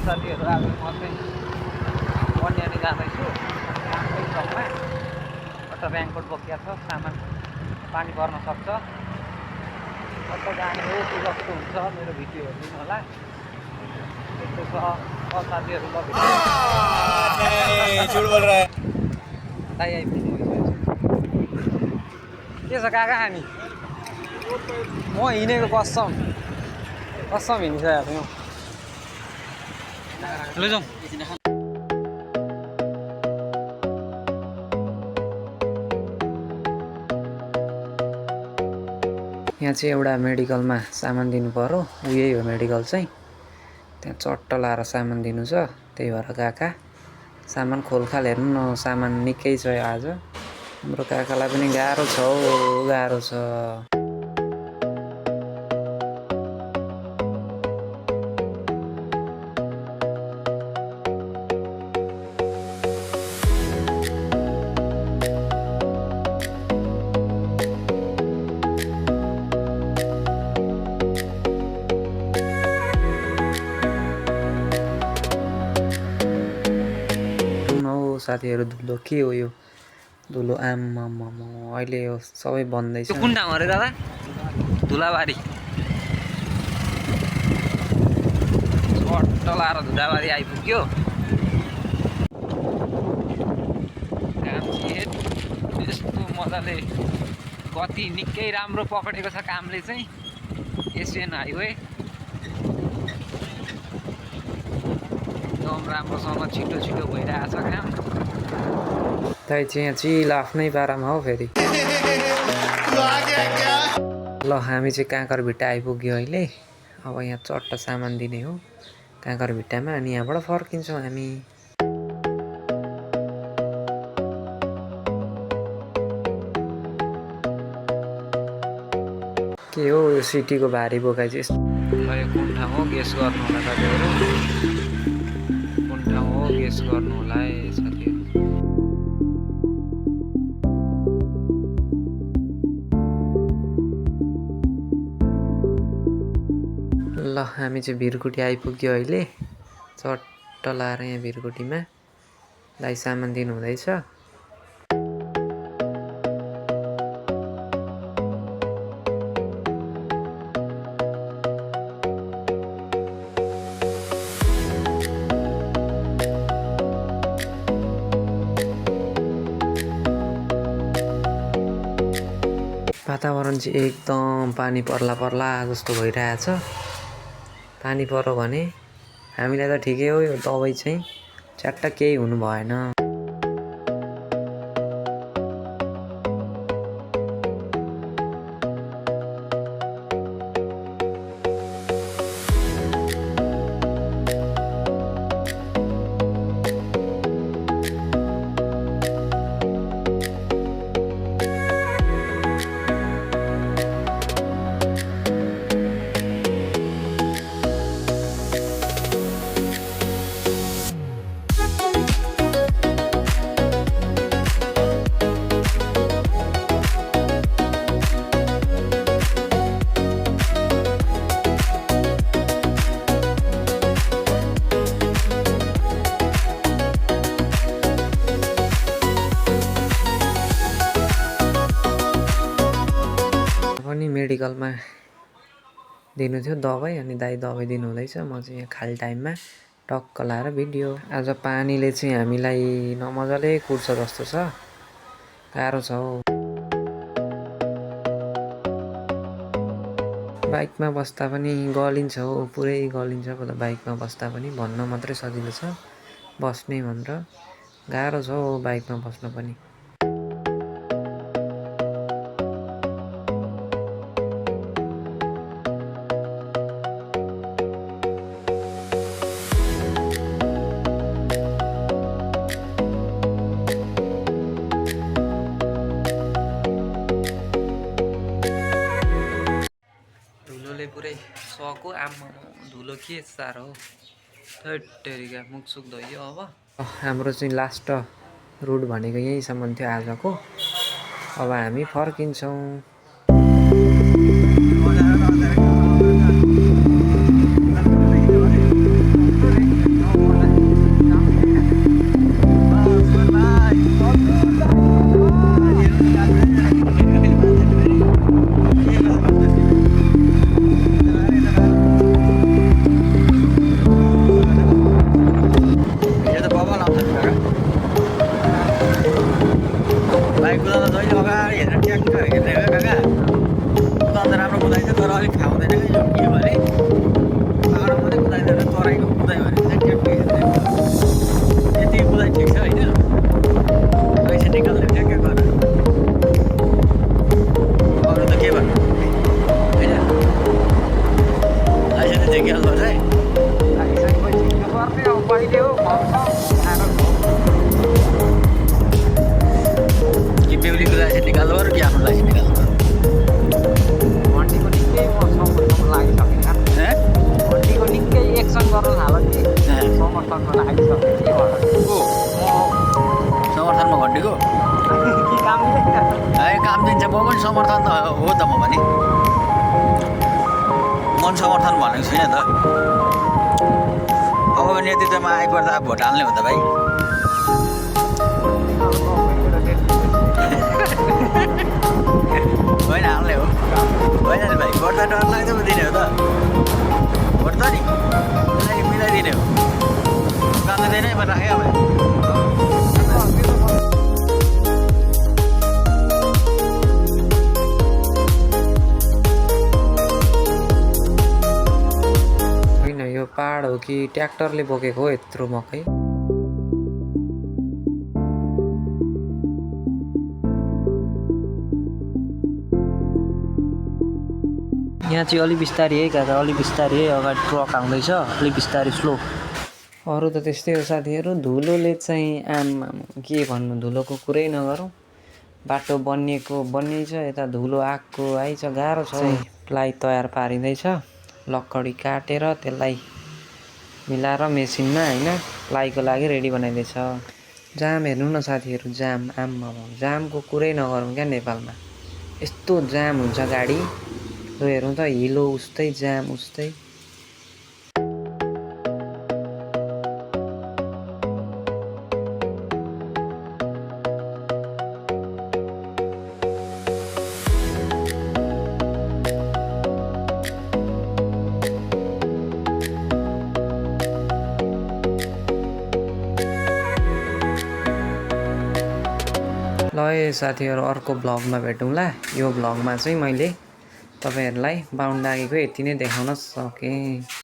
साथीहरू आज म चाहिँ बन्यानी जाँदैछु कामकै क्रममा कता ब्याङ्ककोट बोकिया छ सामान पानी पर्न सक्छ कता जाने हो के कस्तो हुन्छ मेरो भिडियो हेरिदिनु होला त्यस्तो छ साथीहरू ल झुट बोल रहा है दाइ आइपुग्नु के छ काका हामी म हिँडेको कसम हिँडिसकेको छु ल जाउँ यहाँ चाहिँ एउटा मेडिकलमा सामान दिनु पर्यो उही हो मेडिकल चाहिँ त्यहाँ चट्ट लाएर सामान दिनु छ त्यही भएर काका सामान खोलखाल हेर्नु न सामान निकै छ आज हाम्रो काकालाई पनि गाह्रो छ हौ गाह्रो छ साथीहरू धुलो के हो यो धुलो आम्मामा अहिले यो सबै बन्दैछ कुन ठाउँ अरे दादा धुलाबारी चट्ट लाएर धुलाबारी आइपुग्यो काम यस्तो मजाले गति निकै राम्रो पक्रेको छ कामले चाहिँ एसएन हाइवे एकदम राम्रोसँग छिटो भइरहेछ काम त्यही चाहिँ यहाँ चिल आफ्नै पारामा हो फेरि ल हामी चाहिँ काँकरभिट्टा आइपुग्यो अहिले अब यहाँ चट्ट सामान दिने हो काँकरभिट्टामा अनि यहाँबाट फर्किन्छौँ हामी के हो यो सिटीको भारी बोकाइ चाहिँ यस्तो यो कुन ठाउँ हो गेस गर्नु होला साथीहरू कुन ठाउँ हो गेस गर्नु होला है साथीहरू ल हामी चाहिँ भिरकुटी आइपुग्यो अहिले चट्ट लाएर यहाँ भिरकुटीमा दाइ सामान दिनु हुँदैछ वातावरण चाहिँ एकदम पानी पर्ला जस्तो भइरहेछ पानी पर्यो भने हामीलाई त ठिकै हो यो दबाई चाहिँ च्याट्ट केही हुनु भएन मेडिकलमा दिनु थियो दबाई अनि दाइ दबाई दिनु हुँदैछ म चाहिँ यहाँ खाली टाइममा टक्क लाएर भिडियो आज पानीले चाहिँ हामीलाई नमजाले कुर्छ जस्तो छ गाह्रो छ हौ बाइकमा बस्दा पनि गलिन्छ हौ पुरै गलिन्छ बाइकमा बस्दा पनि भन्न मात्रै सजिलो छ बस्ने भनेर गाह्रो छ हौ बाइकमा बस्न पनि पुरै सको आम्मा धुलो के साह्रो हो थैटेरिका मुख सुख धोइयो अब हाम्रो चाहिँ लास्ट रुट भनेको यहीँसम्म थियो आजको अब हामी फर्किन्छौँ कुदाइदिएर तराईको कुदाइ भने चाहिँ ट्याक्कै हेर्ने यति कुदाइ ठिक छ होइन पैसा निकाल्ने ट्याक्कै गर अरू त के भन्नु होइन लाइसेन्स चाहिँ क्या गर्छ है कि बेहुलीको लाइसेन्स निकाल्नु पर्यो कि आफ्नो लाइसेन्स निकाल्नु पर्यो भन्टीको निकै समर्थनमा लागिसकेँ भन्टीको निकै एक्सन गर्न थाल्यो कि समर्थनमा लागिसकेँ के भयो को समर्थनमा घन्टीको कि काम दिँदैन है काम दिन्छ म पनि समर्थन त हो त म पनि मन समर्थन भनेको छुइनँ त अब नेतृत्वमा आइपर्दा भोट हाल्ने हो त भाइ होइन हाल्ने हो होइन नि भाइ भोट त डर लाग्दो पो दिने हो त भोट त नि मिलाइदिने हो कान्दैमा राखेँ अब होइन यो पहाड हो कि ट्र्याक्टरले बोकेको हो यत्रो मकै यहाँ चाहिँ अलिक बिस्तारै है काका अलिक बिस्तारै है अगाडि ट्रक आउँदैछ अलिक बिस्तारै स्लो अरू त त्यस्तै हो साथीहरू धुलोले चाहिँ आमा के भन्नु धुलोको कुरै नगरौँ बाटो बनिएछ यता धुलो आएको आइछ गाह्रो छ प्लाई तयार पारिँदैछ लक्कडी काटेर त्यसलाई मिलाएर मेसिनमा होइन प्लाईको लागि रेडी बनाइँदैछ जाम हेर्नु न साथीहरू जाम आम्मा जामको कुरै नगरौँ क्या नेपालमा यस्तो जाम हुन्छ गाडी लु हेरौँ त हिलो उस्तै जाम उस्तै ल है साथीहरू अर्को भ्लगमा भेटौँला यो भ्लगमा चाहिँ मैले तपाईँहरूलाई बाहुन लागेको यति नै देखाउन सकेँ।